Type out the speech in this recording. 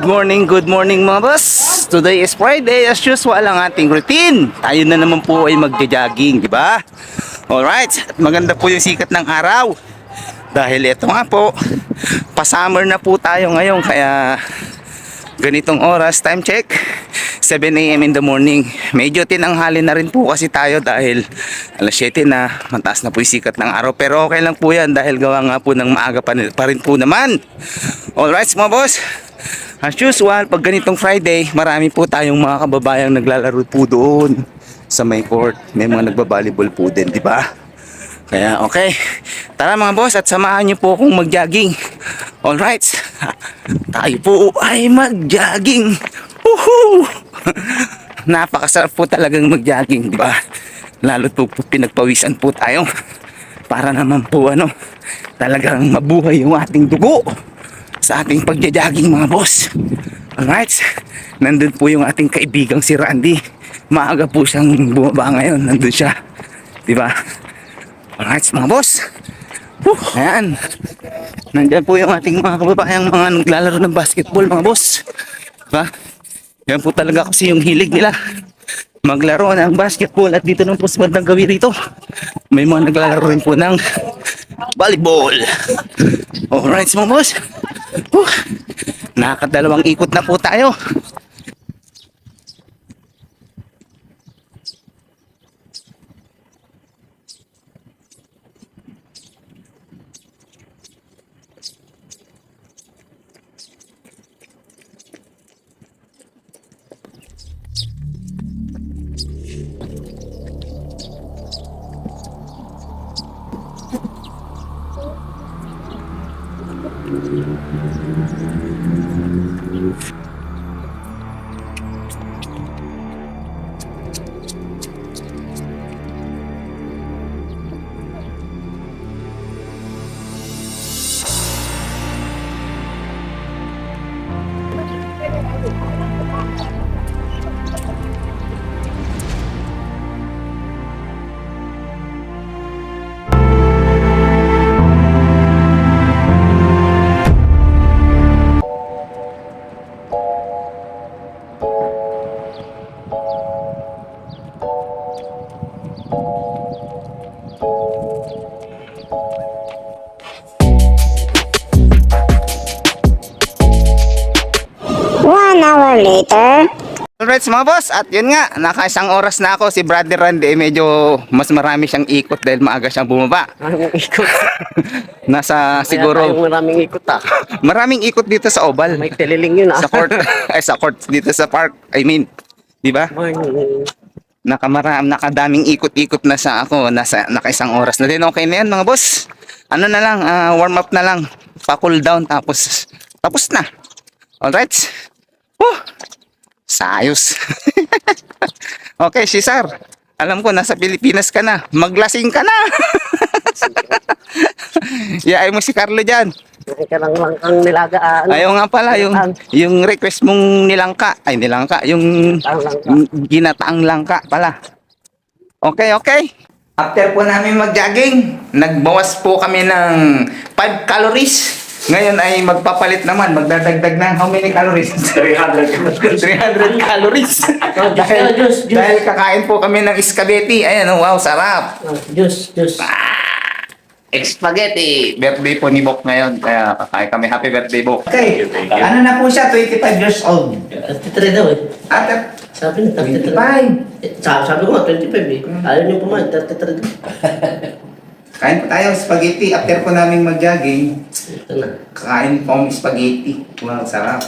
good morning mga boss. Today is Friday, as usual ang ating routine. Tayo na naman po ay magja-jogging, di ba? Alright, maganda po yung sikat ng araw. Dahil ito nga po, pa-summer na po tayo ngayon, kaya ganitong oras, time check 7 AM in the morning. Medyo tinanghali na rin po kasi tayo dahil alas 7 na, mataas na po yung sikat ng araw. Pero okay lang po yan dahil gawa nga po ng maaga pa rin po naman. Alright mga boss, as usual pag ganitong Friday, marami po tayong mga kababayang naglalaro po doon sa may court. May mga nagbabalibol po din, di ba? Kaya okay, tara mga boss at samahan niyo po akong mag-jogging. Alright, tayo po ay mag-jogging. Woohoo! Napakasarap po talagang mag-jogging, di ba? Lalo po pinagpawisan po tayo para naman po talagang mabuhay yung ating dugo sa ating pagja-jogging mga boss. Alright, nandun po yung ating kaibigang si Randy. Maaga po siyang bumaba ngayon, nandun siya, di ba? Alright mga boss. Ayan, nandyan po yung ating mga kababayang mga naglalaro ng basketball mga boss, diba? Yan po talaga kasi yung hilig nila, maglaro ng basketball. At dito nung po sa bandang gawi rito, may mga naglalaro rin po ng volleyball. Alright mga boss, nakakadalawang ikot na po tayo. Later. Alright mga boss, at yun nga, nakaisang oras na ako. Si Brother Randy medyo mas marami siyang ikot dahil maaga siyang bumaba. Maraming ikot. Nasa siguro Maraming ikot maraming ikot dito sa oval. May tililing yun Sa court ay sa court dito sa park, I mean, di ba? Nakadaming ikot-ikot na sa ako, nakaisang oras na din. Okay na yan mga boss. Ano na lang, warm up na lang, pa-cool down, tapos na. Alright. Sayos. Okay, Cesar, alam ko nasa Pilipinas ka na, maglasing ka na. Yaay mo si Carlo dyan. Ka lang ang nilagaan. Ayaw nga pala yung request mong nilangka, yung ginataang langka pala. Okay. After po namin mag-jogging, nagbawas po kami ng 5 calories. Ngayon ay magpapalit naman, magdadagdag ng how many calories? 300 calories. Dahil kakain po kami ng spaghetti. Ayan, wow, sarap. Juice. Spaghetti. Birthday po ni Bok ngayon, kaya kakain kami. Happy birthday, Bok. Okay, ano na po siya, 25 years old. 33 daw eh. Ate, Sabi niya, 25. Sabi ko nga, 25 eh. Ayaw niyo pumayag, 33 daw. Kain po tayo spaghetti. After po namin mag-jogging, Ito na. kakain po kami spaghetti. Wow, sarap.